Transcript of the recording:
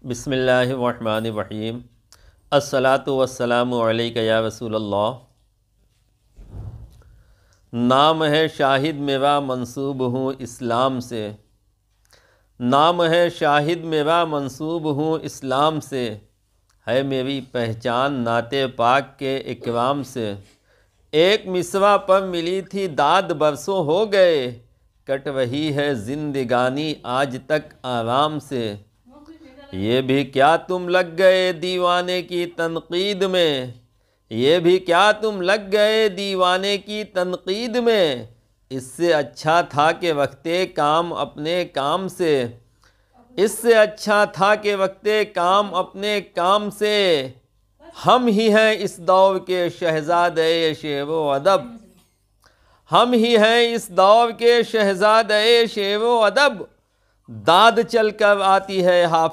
بسم اللہ الرحمن الرحیم۔ الصلاۃ والسلام علیک یا رسول اللہ۔ نام ہے شاہد میرا منسوب ہوں اسلام سے، نام ہے شاہد میرا منسوب ہوں اسلام سے، ہے میری پہچان نعت پاک کے اکرام سے۔ ایک مصرع پر ملی تھی داد برسوں ہو گئے، کٹ رہی ہے زندگانی آج تک آرام سے۔ یہ بھی کیا تم لگ گئے دیوانے کی تنقید میں، یہ بھی کیا تم لگ گئے دیوانے کی تنقید میں، اس سے اچھا تھا کہ رکھتے کام اپنے کام سے، اس سے اچھا تھا کہ رکھتے کام اپنے کام سے۔ ہم ہی ہیں اس دور کے شہزادے شعر و ادب، ہم ہی ہیں اس دور کے شہزادے شعر و ادب، داد چل کر آتی ہے حافظ